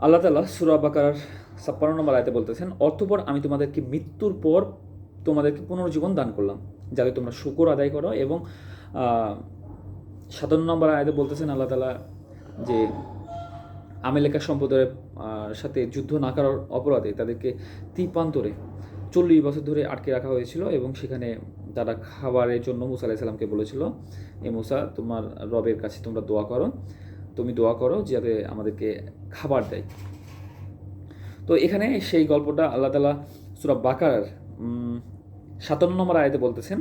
আল্লাহ তাআলা সূরা বাকারার ৫৬ নম্বর আয়াতে বলতেছেন, অতঃপর আমি তোমাদেরকে মৃত্যুর পর তোমাদেরকে পুনর্জীবন দান করলাম, যাতে তোমরা শুকর আদায় করো। এবং ৫৭ নম্বর আয়াতে বলতেছেন আল্লাহ তাআলা যে আমেলেকা সম্প্রদায়ের সাথে যুদ্ধ না করার অপরাধে তাদেরকে দ্বীপান্তরে ৪০ বছর ধরে আটকে রাখা হয়েছিল, এবং সেখানে তারা খাবারের জন্য মুসা আলাইহিস সালামকে বলেছিল, এ মুসা, তোমার রবের কাছে তোমরা দোয়া করো, তুমি দোয়া করো যাতে আমাদেরকে খাবার দেয়। তো এখানে সেই গল্পটা আল্লাহ তাআলা সূরা বাকারার ৫৭ নম্বর আয়াতে বলতেছেন,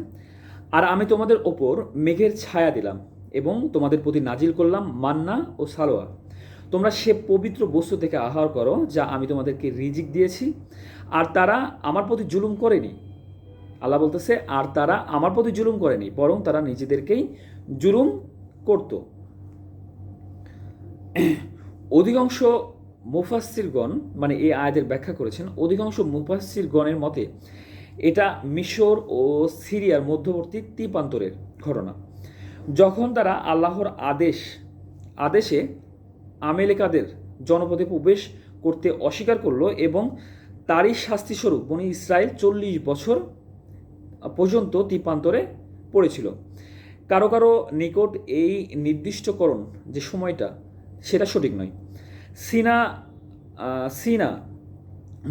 আর আমি তোমাদের ওপর মেঘের ছায়া দিলাম এবং তোমাদের প্রতি নাজিল করলাম মান্না ও সালোয়া। তোমরা সে পবিত্র বস্তু থেকে আহার করো যা আমি তোমাদেরকে রিজিক দিয়েছি। আর তারা আমার প্রতি জুলুম করেনি। আল্লাহ বলতেছে, আর তারা আমার প্রতি জুলুম করেনি, বরং তারা নিজেদেরকেই জুলুম করত। অধিকাংশ মুফাসসিরগণ মানে এই আয়াতের ব্যাখ্যা করেছেন, অধিকাংশ মুফাসসিরগণের মতে এটা মিশর ও সিরিয়ার মধ্যবর্তী দ্বীপান্তরের ঘটনা, যখন তারা আল্লাহর আদেশে আমেলেকাদের জনপদে প্রবেশ করতে অস্বীকার করলো, এবং তারই শাস্তিস্বরূপ বনী ইসরায়েল ৪০ বছর পর্যন্ত দ্বীপান্তরে পড়েছিল। কারো কারো নিকট এই নির্দিষ্টকরণ যে সময়টা, সেটা সঠিক নয়। সিনা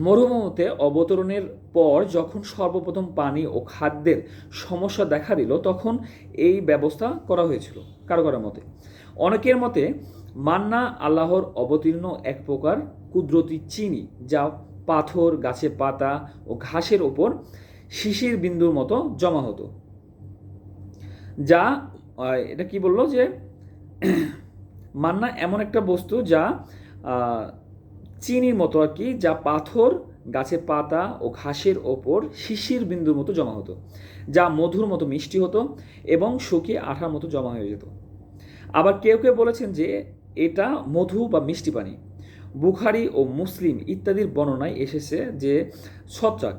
মরুভূমিতে অবতরণের পর যখন সর্বপ্রথম পানি ও খাদ্যের সমস্যা দেখা দিল, তখন এই ব্যবস্থা করা হয়েছিল কারো কারো মতে। অনেকের মতে মান্না আল্লাহর অবতীর্ণ এক প্রকার কুদরতি চিনি, যা পাথর, গাছের পাতা ও ঘাসের ওপর শিশির বিন্দুর মতো জমা হতো। যা এটা কি বললো যে মান্না এমন একটা বস্তু যা চিনির মতো আর কি, যা পাথর, গাছের পাতা ও ঘাসের ওপর শিশির বিন্দুর মতো জমা হতো, যা মধুর মতো মিষ্টি হতো এবং শুকিয়ে আঠার মতো জমা হয়ে যেত। আবার কেউ কেউ বলেছেন যে এটা মধু বা মিষ্টি পানি। বুখারী ও মুসলিম ইত্যাদির বর্ণনায় এসেছে যে ছত্রাক